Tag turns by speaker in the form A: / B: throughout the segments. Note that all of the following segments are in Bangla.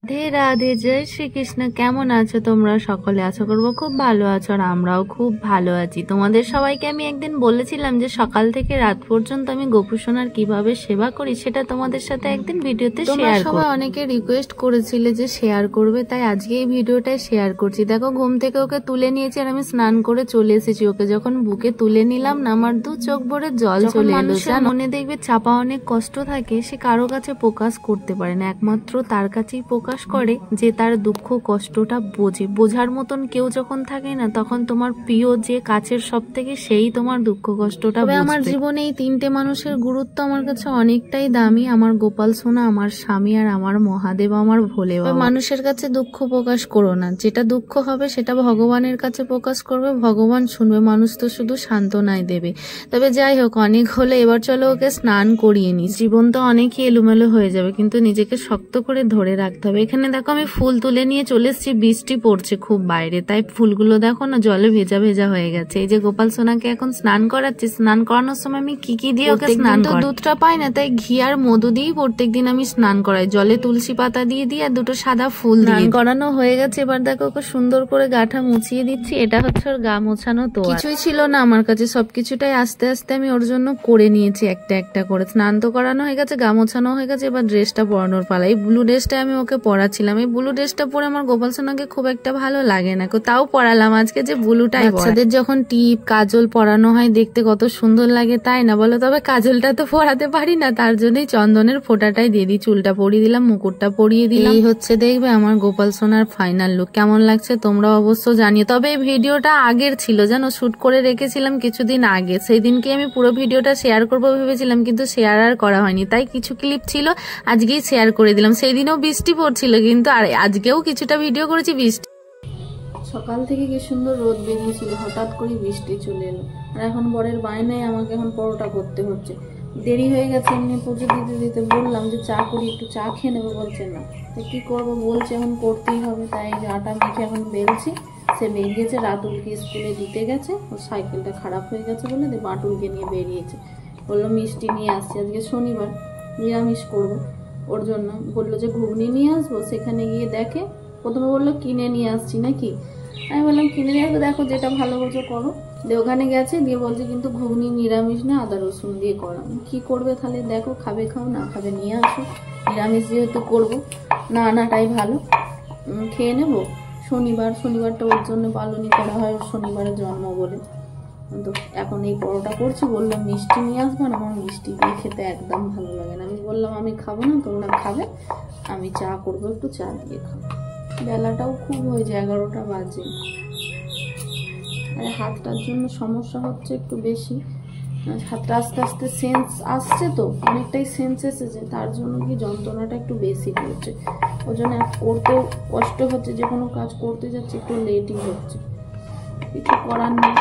A: রাধে রাধে, জয় শ্রীকৃষ্ণ। কেমন আছো তোমরা সকলে? আশা করবো খুব ভালো আছো, আর আমরাও খুব ভালো আছি। তোমাদের সবাইকে আমি একদিন বলেছিলাম যে সকাল থেকে রাত পর্যন্ত আমি গোপু সোনার কিভাবে সেবা করি সেটা তোমাদের সাথে একদিন ভিডিওতে শেয়ার করব। সবাই অনেকে রিকোয়েস্ট করেছিলে যে শেয়ার করবে, তাই আজকে এই ভিডিওটাই শেয়ার করছি। দেখো, ঘুম থেকে ওকে তুলে নিয়েছি আর আমি স্নান করে চলে এসেছি। ওকে যখন বুকে তুলে নিলাম না, আমার দু চোখ ভরে জল চলে এলো। মনে দেখবে চাপা অনেক কষ্ট থাকে, সে কারো কাছে প্রকাশ করতে পারে না, একমাত্র তার কাছেই প্রকাশ করে যে তার দুঃখ কষ্টটা বোঝার মতন কেউ যখন থাকে না, তখন তোমার প্রিয় যে কাছের সব থেকে সেই তোমার দুঃখ কষ্টটা বুঝবে। আমার জীবনে এই তিনটে মানুষের গুরুত্ব আমার কাছে অনেকটাই দামি, আমার গোপাল সোনা, আমার স্বামী, আর আমার মহাদেব, আমার ভোলে বাবা। মানুষের কাছে দুঃখ প্রকাশ করো না, যেটা দুঃখ হবে সেটা ভগবানের কাছে প্রকাশ করবে, ভগবান শুনবে। মানুষ তো শুধু সান্ত্বনাই দেবে। তবে যাই হোক, অনেক হলে এবার চলো ওকে স্নান করিয়ে নি। জীবন তো অনেকই এলোমেলো হয়ে যাবে, কিন্তু নিজেকে শক্ত করে ধরে রাখতে হবে। এখানে দেখো আমি ফুল তুলে নিয়ে চলে এসেছি, বৃষ্টি পড়ছে খুব বাইরে, তাই ফুলগুলো দেখো না জলে ভেজা ভেজা হয়ে গেছে। এই যে গোপাল সোনাকে এখন স্নান করাচ্ছি। স্নান করানোর সময় আমি কি দিয়ে ওকে স্নান করাই? দুধটা পাই না, তাই ঘি আর মধু দিয়েই প্রত্যেকদিন আমি স্নান করাই। জলে তুলসী পাতা দিয়ে দিই আর দুটো সাদা ফুল দিয়ে। করানো হয়ে গেছে, এবার দেখো ওকে সুন্দর করে গাটা মুছিয়ে দিচ্ছি। এটা হচ্ছে ওর গা মোছানো। তো কিছুই ছিল না আমার কাছে, সবকিছুটাই আস্তে আস্তে আমি ওর জন্য করে নিয়েছি একটা একটা করে। স্নান তো করানো হয়ে গেছে, গা মোছানো হয়ে গেছে, এবার ড্রেসটা পরানোর পালা। এই ব্লু ড্রেসটা আমি ওকে পরাচ্ছিলাম। এই ব্লু ড্রেসটা পরে আমার গোপাল সোনাকে খুব একটা ভালো লাগে না, তাও পরালাম আজকে, যে ব্লুটাই। বাচ্চাদের যখন টিপ কাজল পরানো হয় দেখতে কত সুন্দর লাগে, তাই না বলো? তবে কাজলটা তো পরাতে পারি না, তার জন্যই চন্দনের ফোঁটাটাই দিয়ে দিই। চুলটা পরিয়ে দিলাম, মুকুটটা পরিয়ে দিলাম। এই হচ্ছে দেখবে আমার গোপাল সোনার ফাইনাল লুক। কেমন লাগছে তোমরা অবশ্য জানিও। তবে এই ভিডিওটা আগের ছিল, জানো, শুট করে রেখেছিলাম কিছুদিন আগে। সেই দিনকে আমি পুরো ভিডিওটা শেয়ার করবো ভেবেছিলাম, কিন্তু শেয়ার আর করা হয়নি, তাই কিছু ক্লিপ ছিল আজকেই শেয়ার করে দিলাম। সেই দিনও বৃষ্টি পড়ছিল, কিন্তু আর আজকেও কিছুটা ভিডিও করেছি বৃষ্টি। সকাল থেকে কি সুন্দর রোদ বেরিয়েছিল, হঠাৎ করে বৃষ্টি চলে এলো। আর এখন বরের বায়নায় আমাকে এখন পরোটা করতে হচ্ছে। দেরি হয়ে গেছে, এমনি পুজো দিতে দিতে বললাম যে চা করি, একটু চা খেয়ে নেবো, বলছে না। তো কি করবো, বলছে এখন করতেই হবে। তাই আটা মেখে এখন বেলছি। সে বেরিয়েছে, রাতুলকে স্কুলে দিতে গেছে, ওর সাইকেলটা খারাপ হয়ে গেছে বলে বাটুলকে নিয়ে বেরিয়েছে। বললো মিষ্টি নিয়ে আসছে, আজকে শনিবার নিরামিষ করবো। ওর জন্য বললো যে ঘুগনি নিয়ে আসবো। সেখানে গিয়ে দেখে, প্রথমে বললো কিনে নিয়ে আসছি নাকি। আমি বললাম কিনে নিয়ে আসবো, দেখো যেটা ভালো বোঝো করো। দিয়ে ওখানে গেছে, দিয়ে বলছে কিন্তু ঘুগনি নিরামিষ না, আদা রসুন দিয়ে করা। কি করবে তাহলে, দেখো খাবে খাও, না খাবে নিয়ে আসো। নিরামিষ যেহেতু করবো, না আনাটাই ভালো, খেয়ে নেবো। শনিবারটা ওর জন্য পালনই করা হয়, ওর শনিবারের জন্ম বলে। তো এখন এই পরোটা করছি, বললাম মিষ্টি নিয়ে আসবো না, আমার মিষ্টি দিয়ে খেতে একদম ভালো লাগে না। আমি বললাম আমি খাবো না, তোমরা খাবে, আমি চা করবো, একটু চা দিয়ে খাবো। বেলাটাও খুব হয়ে যায়, 11টা বাজে। আর হাতটার জন্য সমস্যা হচ্ছে একটু বেশি। হাতটা আস্তে আস্তে সেন্স আসছে, তো অনেকটাই সেন্স এসেছে, তার জন্য কি যন্ত্রণাটা একটু বেশি করছে। ওই জন্য করতেও কষ্ট হচ্ছে, যে কোনো কাজ করতে যাচ্ছে একটু লেটই হচ্ছে। কিছু করার নেই,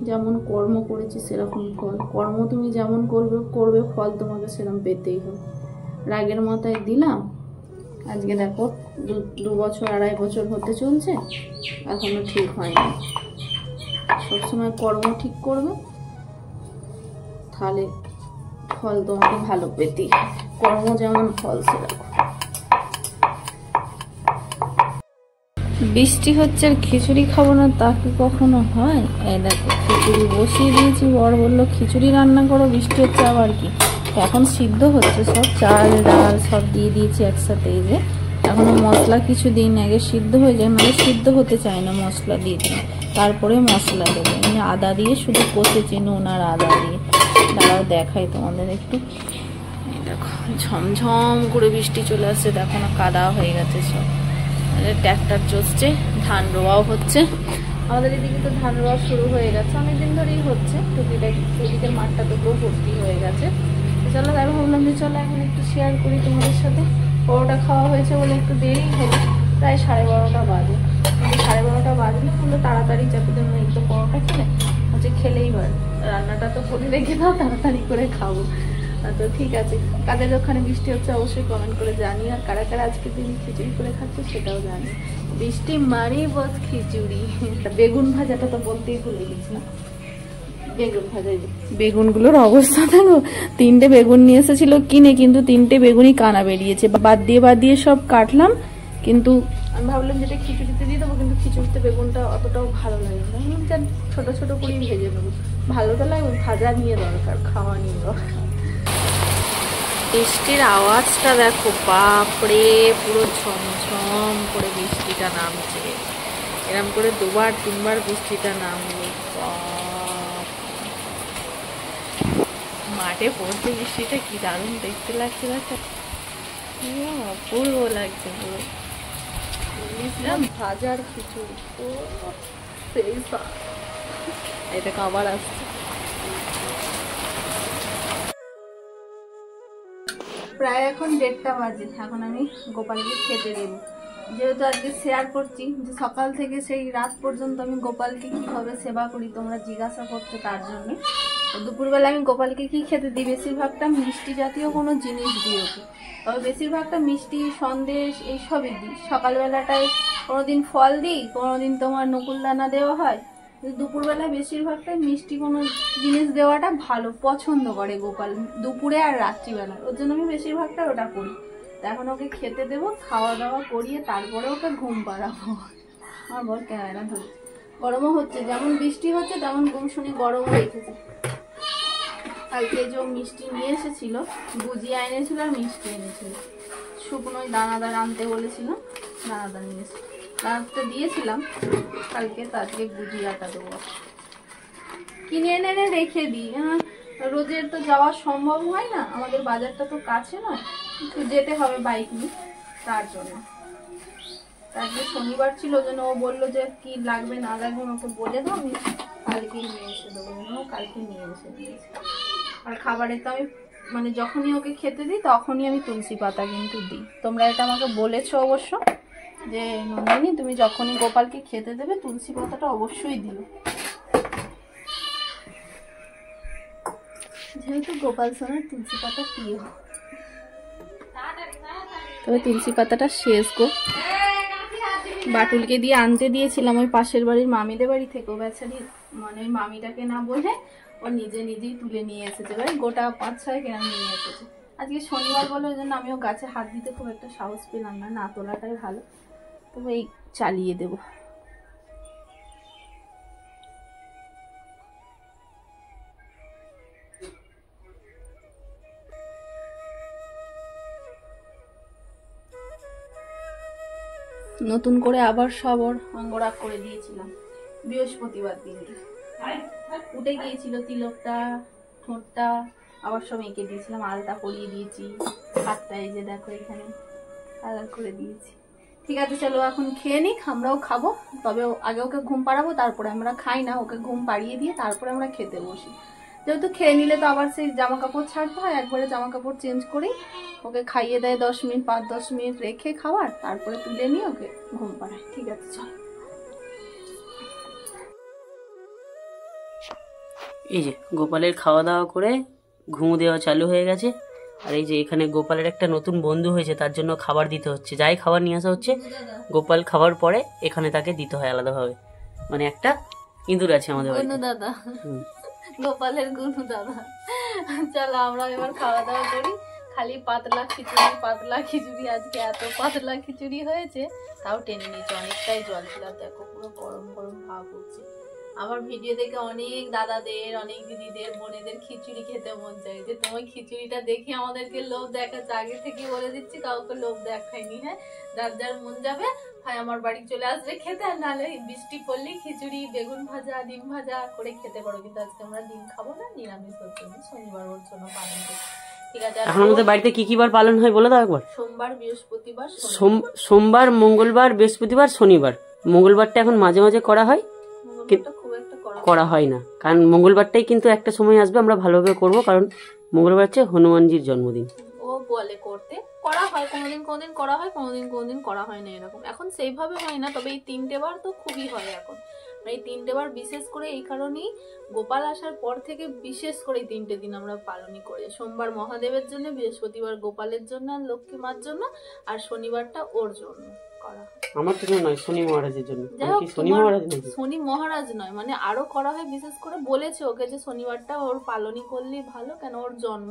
A: যেমন কর্ম করেছি সেরকম ফল। কর্ম তুমি যেমন করবে ফল তোমাকে সেরকম পেতেই হবে। রাগের মাথায় দিলাম, আজকে দেখো 2 বছর 2.5 বছর হতে চলছে, এখনো ঠিক হয়নি। সবসময় কর্ম ঠিক করবে, তাহলে ফল তোমাকে ভালো পেতেই। কর্ম যেমন ফল সেরকম। বৃষ্টি হচ্ছে আর খিচুড়ি খাবো না তা কি কখনো হয়? এই দেখো খিচুড়ি বসিয়ে দিয়েছি, বর বললো খিচুড়ি রান্না করো, বৃষ্টি হচ্ছে আবার কি। এখন সিদ্ধ হচ্ছে সব, চাল ডাল সব দিয়ে দিয়েছি একসাথে। এই যে এখনো মশলা কিছু দিন আগে সিদ্ধ হয়ে যায়, মানে সিদ্ধ হতে চায় না, মশলা দিয়ে দিই, তারপরে মশলা দেবো। মানে আদা দিয়ে শুধু কষেছি, নুন আর আদা দিয়ে। দাঁড়াও দেখাই তোমাদের একটু। এই দেখো ঝমঝম করে বৃষ্টি চলে আসছে, দেখো না কাদা হয়ে গেছে সব। ট্র্যাক্টর চলছে, ধান রোয়াও হচ্ছে। আমাদের এদিকে তো ধান রোয়া শুরু হয়ে গেছে, অনেকদিন ধরেই হচ্ছে। টুকিটার মাঠটা তো পুরো ভর্তি হয়ে গেছে। চলো তাই ভাবলাম যে চলো এখন একটু শেয়ার করি তোমাদের সাথে। পরোটা খাওয়া হয়েছে বলে একটু দেরি হলো, প্রায় 12:30 বাজে। 12:30 বাজলে হলো তাড়াতাড়ি চাপিতে একটু পরোটা খেলেই হয়। রান্নাটা তো করে রেখে দাও, তাড়াতাড়ি করে খাবো। তো ঠিক আছে, কাদের ওখানে বৃষ্টি হচ্ছে অবশ্যই কমেন্ট করে জানিও। আর কারা কারা আজকে দিন খিচুড়ি করে খাচ্ছে সেটাও জানি। বৃষ্টি মারি বস খিচুড়ি। বেগুন ভাজাটা তো বলতেই ভুলে গেছিলাম। বেগুন ভাজা, বেগুনগুলোর অবস্থা দেখো। 3টে বেগুন নিয়ে এসেছিল কিনে, কিন্তু 3টে বেগুনই কানা বেরিয়েছে। বাদ দিয়ে সব কাটলাম, কিন্তু আমি ভাবলাম যেটা খিচুড়িতে দিয়ে দেবো, কিন্তু খিচুড়িতে বেগুনটা অতটাও ভালো লাগে না, যা ছোটো ছোটো করেই ভেজে নেবো। ভালো তো লাগবে, ভাজা নিয়ে দরকার, খাওয়া নিয়ে দরকার। বৃষ্টির আওয়াজটা দেখো, বাপরে পুরো ঝমঝম করে বৃষ্টিটা নামছে। এরম করে 2-3 বার বৃষ্টিটা নামলো। মাঠে পড়ছে বৃষ্টিটা, কি দারুণ দেখতে লাগছে, দেখো অপূর্ব লাগছে পুরো। ভাজার খিচুড়ি তো সেই এটা আবার আসছে। প্রায় এখন 1:30 বাজে। এখন আমি গোপালকে খেতে দেব। যেহেতু আজকে শেয়ার করছি যে সকাল থেকে সেই রাত পর্যন্ত আমি গোপালকে কিভাবে সেবা করি, তোমরা জিজ্ঞাসা করছো তার জন্য। দুপুরবেলা আমি গোপালকে কি খেতে দিই, বেশিরভাগটা মিষ্টি জাতীয় কোনো জিনিস দিই ওকে। তবে বেশিরভাগটা মিষ্টি, সন্দেশ এইসবই দিই। সকালবেলাটায় কোনোদিন ফল দিই, কোনোদিন তোমার নকুলদানা দেওয়া হয়। দুপুরবেলায় বেশিরভাগটাই মিষ্টি কোনো জিনিস দেওয়াটা ভালো পছন্দ করে গোপাল, দুপুরে আর রাত্রিবেলা। ওর জন্য আমি বেশিরভাগটা ওটা করি। এখন ওকে খেতে দেবো, খাওয়া দাওয়া করিয়ে তারপরে ওকে ঘুম পাড়াবো। আমার বর ক্যামেরা ধরছে। গরমও হচ্ছে, যেমন বৃষ্টি হচ্ছে তেমন গুমশুনি গরমও রেখেছে। কালকে যে মিষ্টি নিয়ে এসেছিল, গুজিয়া এনেছিল আর মিষ্টি এনেছিল। শুকনো দানাদার আনতে বলেছিল, দানাদার নিয়ে এসে দানাটা দিয়েছিলাম কালকে। তো আজকে গুজিয়াটা দেবো। কিনে এনে রেখে দিই, রোজের তো যাওয়া সম্ভব হয় না, আমাদের বাজারটা তো কাছে নয়, একটু যেতে হবে বাইক নিয়ে, তার জন্য। আজকে শনিবার ছিল, ওই জন্য ও বললো যে কি লাগবে না লাগবে ওকে বলে দাও, আমি কালকেই নিয়ে এসে দেবো। ও কালকে নিয়ে এসে দিয়েছে। আর খাবারে তো আমি মানে যখনই ওকে খেতে দিই তখনই আমি তুলসী পাতা কিন্তু দিই। তোমরা এটা আমাকে বলেছো অবশ্য যে নন্দিনী তুমি যখনই গোপালকে খেতে দেবে তুলসী পাতাটা অবশ্যই দিও, যেহেতু গোপাল সোনার তুলসী পাতা প্রিয়। তবে তুলসী পাতাটা শেষ গো। বাটুলকে দিয়ে আনতে দিয়েছিলাম ওই পাশের বাড়ির মামিদের বাড়ি থেকে। ও বেচারি মানে ওই মামিটাকে না বলে ও নিজেই তুলে নিয়ে এসেছে। এবার গোটা 5-6 গ্রাম নিয়ে এসেছে। আজকে শনিবার বলে ওই জন্য আমিও গাছে হাত দিতে খুব একটা সাহস পেলাম না, না তোলাটাই ভালো। তবে এই চালিয়ে দেবো। নতুন করে আবার সব ওর অঙ্গরাগ করে দিয়েছিলাম বৃহস্পতিবার দিনকে। উঠে গিয়েছিল তিলকটা, ঠোঁটটা আবার সব এঁকে দিয়েছিলাম, আলতা পরিয়ে দিয়েছি, হাতটা এই যে দেখো এখানে কালার করে দিয়েছি। ঠিক আছে চলো এখন খেয়ে নিক, আমরাও খাবো। তবে আগে ওকে ঘুম পাড়াবো, তারপরে আমরা খাই না, ওকে ঘুম পাড়িয়ে দিয়ে তারপরে আমরা খেতে বসি। যেহেতু খেয়ে নিলে তো আবার সেই জামা কাপড় ছাড়তে হয়, একবারে জামা কাপড় চেঞ্জ করেই ওকে খাইয়ে দেয় 10 মিনিট 5-10 মিনিট রেখে খাবার, তারপরে তুলে নিয়ে ওকে ঘুম পাড়ায়। ঠিক আছে চল।
B: এই যে গোপালের খাওয়া দাওয়া করে ঘুম দেওয়া চালু হয়ে গেছে। আর এই যে এখানে গোপালের একটা নতুন বন্ধু হয়েছে, তার জন্য খাবার দিতে হচ্ছে। যাই খাবার নিয়ে আসা হচ্ছে, গোপাল খাবার পরে এখানে তাকে দিতে হয় আলাদাভাবে। মানে একটা ইঁদুর আছে আমাদের বাড়িতে।
A: দাদা গোপালের গুনু দাদা। চলো আমরা এবার খাওয়া দাওয়া করি। খালি পাতলা খিচুড়ি, আজকে এত পাতলা খিচুড়ি হয়েছে, তাও টেনে নিয়েছে, অনেকটাই জল ছিল। দেখো পুরো গরম গরম ভাব হচ্ছে। আমার ভিডিও দেখে অনেক দাদাদের, অনেক দিদিদের, বোনেদের খিচুড়ি খেতে মন চাই, যে তোমার খিচুড়িটা দেখে আমাদেরকে লোভ দেখাচ্ছে। আগে থেকে বলে দিচ্ছি কাউকে লোভ দেখায়নি। হ্যাঁ, যার যার মন যাবে হয় আমার বাড়ি চলে আসবে খেতে, আর নাহলে বৃষ্টি পড়লেই খিচুড়ি, বেগুন ভাজা, ডিম ভাজা করে খেতে পারো। কিন্তু আজকে আমরা ডিম খাবো না, নিরামিষ হচ্ছে, শনিবার ওর জন্য পালন করি। ঠিক আছে।
B: এখন আমাদের বাড়িতে কি কি বার পালন হয় বলে দাও একবার।
A: সোমবার, বৃহস্পতিবার,
B: সোমবার, মঙ্গলবার, বৃহস্পতিবার, শনিবার। মঙ্গলবারটা এখন মাঝে মাঝে করা হয়,
A: খুব একটা
B: করা হয় না, কারণ মঙ্গলবারটাই কিন্তু একটা সময় আসবে আমরা ভালোভাবে করব, কারণ মঙ্গলবার হচ্ছে হনুমানজির জন্মদিন।
A: ও বলে করতে করা হয়, কোনোদিন করা হয়, কোনোদিন করা হয় না, এরকম। এখন সেইভাবে হয় না, তবে এই 3টে বার তো খুবই হয় এখন। এই 3টে বার বিশেষ করে এই কারণেই, গোপাল আসার পর থেকে বিশেষ করে এই 3টে দিন আমরা পালনই করি। সোমবার মহাদেবের জন্য, বৃহস্পতিবার গোপালের জন্য আর লক্ষ্মী মার জন্য, আর শনিবারটা ওর জন্য করা হয়।
B: আমার জন্য নয়, শনি মহারাজের জন্য।
A: শনি মহারাজ নয়, মানে আরো করা হয়। বিশেষ করে বলেছে ওকে যে শনিবারটা ওর পালনই করলেই ভালো, কেন ওর জন্ম,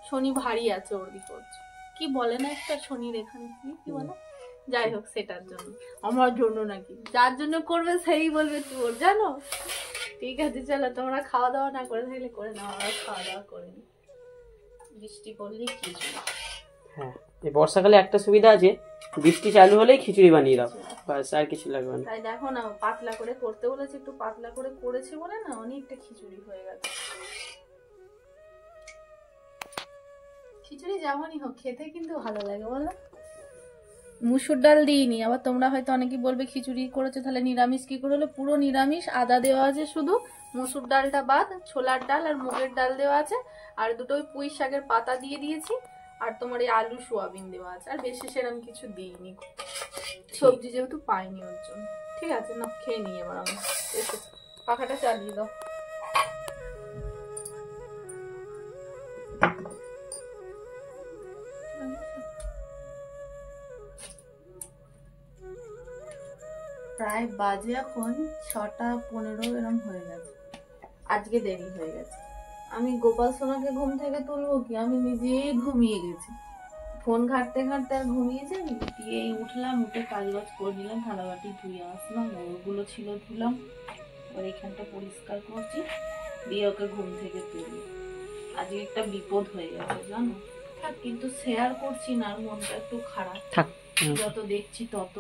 A: শনি ভারী আছে ওর দিকে। কি বলে না একটা শনির এখানে কি বলে, যাই হোক, সেটার জন্য, আমার জন্য নাকি, যার জন্য করবে সেই বলবে চোর, জানো। ঠিক আছে চলো, তোমরা খাওয়া দাওয়া না করে থাকলে করে নাও, আমরা খাওয়া দাওয়া করে নি। বৃষ্টি পড়লেই খিচুড়ি।
B: হ্যাঁ, এই বর্ষাকালে একটা সুবিধা আছে, বৃষ্টি চালু হলেই খিচুড়ি বানিয়ে দাও, ব্যাস আর কিছু লাগবে না।
A: তাই দেখো না, পাতলা করে করতে বলেছি, একটু পাতলা করে করেছি বলে না অনেকটা খিচুড়ি হয়ে গেছে। খিচুড়ি যেমনই হোক খেতে কিন্তু ভালো লাগে, বলো। মুসুর ডাল দিইনি, আবার তোমরা হয়তো অনেকেই বলবে খিচুড়ি করেছো তাহলে নিরামিষ কি করে হলো। পুরো নিরামিষ, আদা দেওয়া আছে শুধু, মুসুর ডালটা বাদ, ছোলার ডাল আর মুগের ডাল দেওয়া আছে, আর দুটো পুঁই শাকের পাতা দিয়ে দিয়েছি, আর তোমার এই আলু সোয়াবিন দেওয়া আছে, আর বেশি সেরকম কিছু দিইনি, সবজি যেহেতু পাইনি ওর জন্য। ঠিক আছে না, খেয়ে নিই এবার আমি। এসে পাখাটা চালিয়ে দাও। প্রায় বাজে এখন 6:15 এরকম হয়ে গেছে, আজকে দেরি হয়ে গেছে। আমি গোপাল সোনাকে ঘুম থেকে তুলবো কি, আমি নিজেই ঘুমিয়ে গেছি, ফোন ঘাটতে ঘাটতে আর ঘুমিয়ে যাই। দিয়ে উঠলাম, উঠে কাজ বাজ করে নিলাম, থালা বাটি ধুয়ে আসলাম, ওগুলো ছিল ধুলাম, আর এখানটা পরিষ্কার করছি, দিয়ে ওকে ঘুম থেকে তুলি। আজকে একটা বিপদ হয়ে গেছে জানো, কিন্তু শেয়ার করছি না, আর মনটা একটু খারাপ, যত দেখছি তত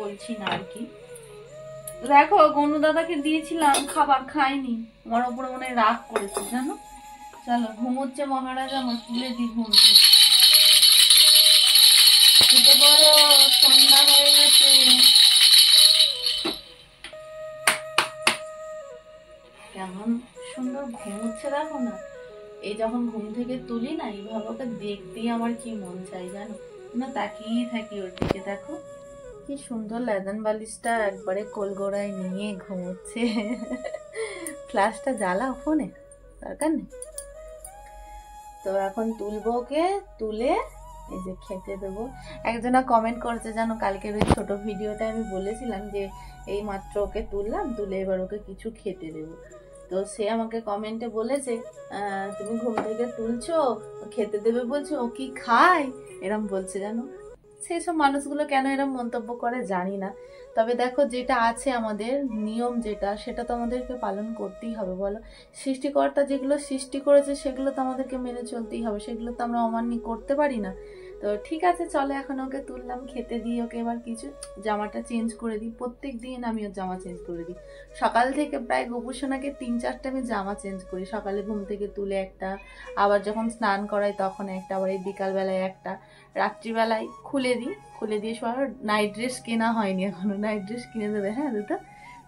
A: বলছি না আর কি। দেখো গনু দাদাকে দিয়েছিলাম খাবার, খাইনি, আমার উপরে মনে হয় রাগ করেছে জানো। চলো, ঘুমোচ্ছে মহারাজা, আমার তুলে দি ঘুম থেকে। সন্ধ্যা হয়ে গেছে। কেমন সুন্দর ঘুমোচ্ছে দেখো না। এই যখন ঘুম থেকে তুলি না, এইভাবে ওকে দেখতেই আমার কি মন চাই জানো, না তাকিয়ে থাকি ওর দিকে। দেখো কি সুন্দর লেদান বালিশটা একবারে কোলগোড়ায় নিয়ে ঘুমোচ্ছে। ফ্ল্যাশটা জ্বালাও ফোনে, দরকার নেই তো। এখন তুলবো ওকে, তুলে এই যে খেতে দেবো। একজনা কমেন্ট করেছে জানো, কালকের ওই ছোট ভিডিওটা আমি বলেছিলাম যে এই মাত্র ওকে তুললাম, তুলে এবার ওকে কিছু খেতে দেবো। তো সে আমাকে কমেন্টে বলেছে, তুমি ঘুম থেকে তুলছো, খেতে দেবে বলছো, ও কি খায়, এরম বলছে জানো। সেই সব মানুষগুলো কেন এরম মন্তব্য করে জানি না। তবে দেখো, যেটা আছে আমাদের নিয়ম, যেটা সেটা তো আমাদেরকে পালন করতেই হবে বলো। সৃষ্টিকর্তা যেগুলো সৃষ্টি করেছে সেগুলো তো আমাদেরকে মেনে চলতেই হবে, সেগুলো তো আমরা অমান্য করতে পারি না। তো ঠিক আছে চলো, এখন ওকে তুললাম, খেতে দিই ওকে। এবার কিছু জামাটা চেঞ্জ করে দিই, প্রত্যেক দিন আমি ওর জামা চেঞ্জ করে দিই। সকাল থেকে প্রায় গোপুসোনাকে 3-4টা আমি জামা চেঞ্জ করি, সকালে ঘুম থেকে তুলে একটা, আবার যখন স্নান করাই তখন একটা, আবার এই বিকালবেলায় একটা, রাত্রিবেলায় খুলে দিই। খুলে দিয়ে সব নাইট ড্রেস কেনা হয়নি এখনো, নাইট ড্রেস কিনে দেবে, হ্যাঁ দুটো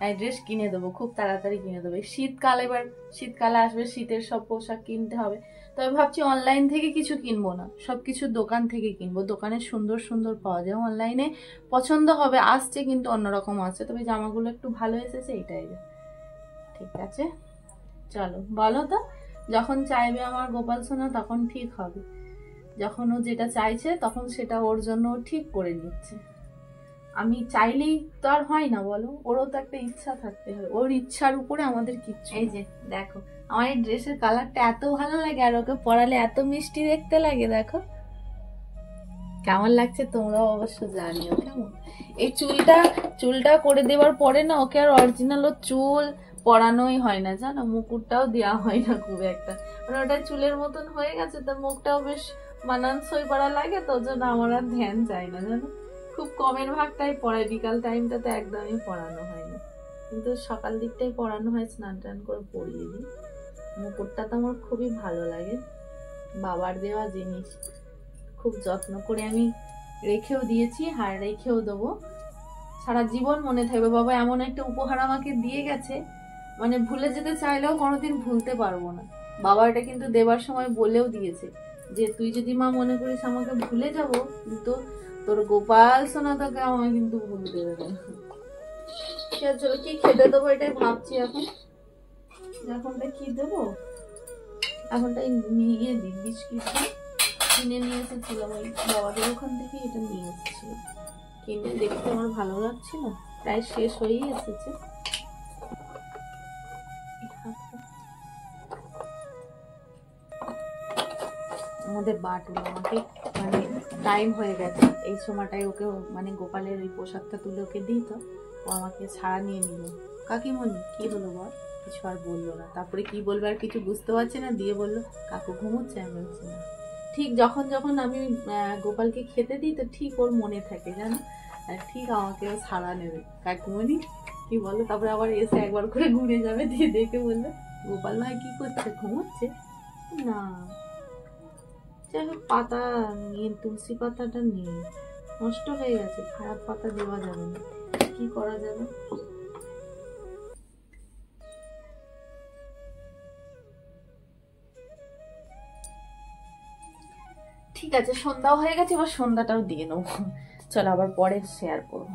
A: নাইট ড্রেস কিনে দেবো, খুব তাড়াতাড়ি কিনে দেবো। শীতকাল, এবার শীতকালে আসবে, শীতের সব পোশাক কিনতে হবে। তবে ভাবছি অনলাইন থেকে কিছু কিনবো না, সবকিছু দোকান থেকে কিনবো। দোকানে সুন্দর সুন্দর পাওয়া যায়, অনলাইনে পছন্দ হবে, আসছে কিন্তু অন্যরকম আসছে, তবে জামাগুলো একটু ভালো এসেছে, এটাই। ঠিক আছে চলো, বলো তো, যখন চাইবে আমার গোপাল সোনা তখন ঠিক হবে, যখন ও যেটা চাইছে তখন সেটা ওর জন্য ঠিক করে নিচ্ছে। আমি চাইলেই তো আর হয় না বলো, ওরও তো একটা ইচ্ছা থাকতে হয়, ওর ইচ্ছার উপরে আমাদের কিচ্ছু। এই যে দেখো, আমার এই ড্রেসের কালারটা এত ভালো লাগে, আর ওকে পরালে এত মিষ্টি দেখতে লাগে। দেখো কেমন লাগছে, তোমরাও অবশ্য জানিও কেমন। এই চুলটা করে দেওয়ার পরে না, ওকে আর অরিজিনাল ও চুল পরানোই হয় না জানো, মুকুটটাও দেওয়া হয় না খুব একটা, মানে ওটা চুলের মতন হয়ে গেছে, তো মুখটাও বেশ মানানসই করা লাগে, তো জন্য আমার আর ধ্যান চাই না জানো। খুব কমের ভাগটাই পড়ায়, বিকাল টাইমটা তো একদমই পড়ানো হয় না, কিন্তু সকাল দিকটাই পড়ানো হয়, স্নান টান করে পরিয়ে দিই। মুকুটটা তো আমার খুবই ভালো লাগে, বাবার দেওয়া জিনিস, খুব যত্ন করে আমি রেখেও দিয়েছি, আর রেখেও দেবো, সারা জীবন মনে থাকবে। বাবা এমন একটা উপহার আমাকে দিয়ে গেছে, মানে ভুলে যেতে চাইলেও কোনোদিন ভুলতে পারবো না। বাবা এটা কিন্তু দেবার সময় বলেও দিয়েছে যে তুই যদি মা মনে করিস আমাকে ভুলে যাবো, কিন্তু তোর গোপাল সোনা তোকে আমাকে কিন্তু ভুলতে দেবে না। চলো কি খেতে দেবো এটাই ভাবছি এখন, এখনটা কি দেবো, এখনটা নিয়ে দিই বিস্কিট কিনে নিয়ে এসেছিলাম ওই বাবাদের ওখান থেকে, এটা নিয়ে এসেছিলাম, কিনে দেখতে আমার ভালো লাগছিল, প্রায় শেষ হয়েই এসেছে। আমাদের বাটুল আমাকে মানে টাইম হয়ে গেছে, এই সময়টায় ওকে মানে গোপালের ওই পোশাকটা তুলে ওকে দিই, তো ও আমাকে ছাড়া নিয়ে নিল। কাকিমণি কি হলো বল? কিছু আর বললো না। তারপরে কি বলবে আর কিছু বুঝতে পারছি না, দিয়ে বললো কাকু ঘুমোচ্ছে। আমি বলছি না। ঠিক যখন যখন আমি গোপালকে খেতে দিই, তো ঠিক ওর মনে থাকে জানো, ঠিক আমাকে ও ছাড়া নেবে। কাকিমণি কি বলো? তারপরে আবার এসে একবার করে ঘুরে যাবে, দিয়ে দেখে বলবে গোপাল ভাই কি করছে, ঘুমোচ্ছে? না, যাই হোক পাতা নিয়ে, তুলসী পাতাটা নিয়ে নষ্ট হয়ে গেছে, খারাপ পাতা দেওয়া যাবে না, কি করা যাবে? ঠিক আছে, সন্ধ্যাও হয়ে গেছে, এবার সন্ধ্যাটাও দিয়ে নেবো। চল আবার পরে শেয়ার করবো।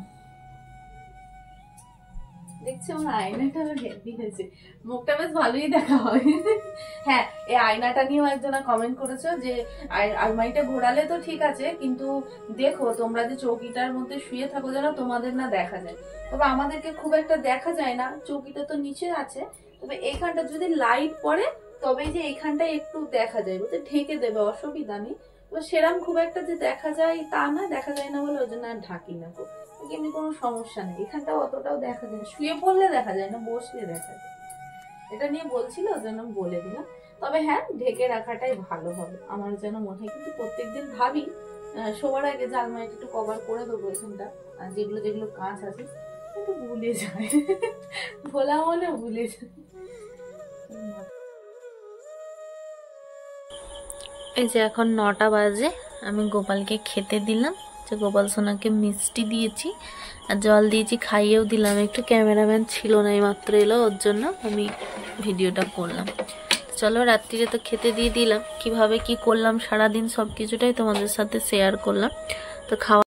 A: দেখছি আমার আয়নাটা হেভি হয়েছে, মুখটা বেশ ভালোই দেখা হয়। হ্যাঁ, এই আয়নাটা নিয়েও একজনা কমেন্ট করেছো যে আলমারিটা ঘোরালে তো ঠিক আছে, কিন্তু দেখো তোমরা যে চৌকিটার মধ্যে শুয়ে থাকো যেন তোমাদের না দেখা যায়। তবে আমাদেরকে খুব একটা দেখা যায় না, চৌকিটা তো নিচে আছে, তবে এইখানটা যদি লাইট পড়ে তবে যে এইখানটা একটু দেখা যায়, বলতে ঢেকে দেবে, অসুবিধা নেই। তবে সেরকম খুব একটা যে দেখা যায় তা না, দেখা যায় না বলে ওই জন্য আর ঢাকি না। এমনি কোনো সমস্যা নেই, এখানটা অতটাও দেখা যায় না, শুয়ে পড়লে দেখা যায় না, বসলে দেখা যায়। এটা নিয়ে বলছিল ওই জন্য বলে দিলাম। তবে হ্যাঁ, ঢেকে রাখাটাই ভালো হবে আমার যেন মনে হয়, কিন্তু প্রত্যেকদিন ভাবি শোবার আগে যে আলমারিটা একটু কভার করে দেবো এখানটা, আর যেগুলো যেগুলো কাঁচ আছে একটু ভুলে যায়, ভোলা মনে ভুলে যায়।
C: এই যে এখন 9টা বাজে, আমি গোপালকে খেতে দিলাম, যে গোপাল সোনাকে মিষ্টি দিয়েছি আর জল দিয়েছি, খাইয়েও দিলাম একটু। ক্যামেরাম্যান ছিল না, এই মাত্র এলো, ওর জন্য আমি ভিডিওটা করলাম। চলো রাত্রিরে তো খেতে দিয়ে দিলাম, কিভাবে কি করলাম সারাদিন সব কিছুটাই তোমাদের সাথে শেয়ার করলাম। তো খাওয়া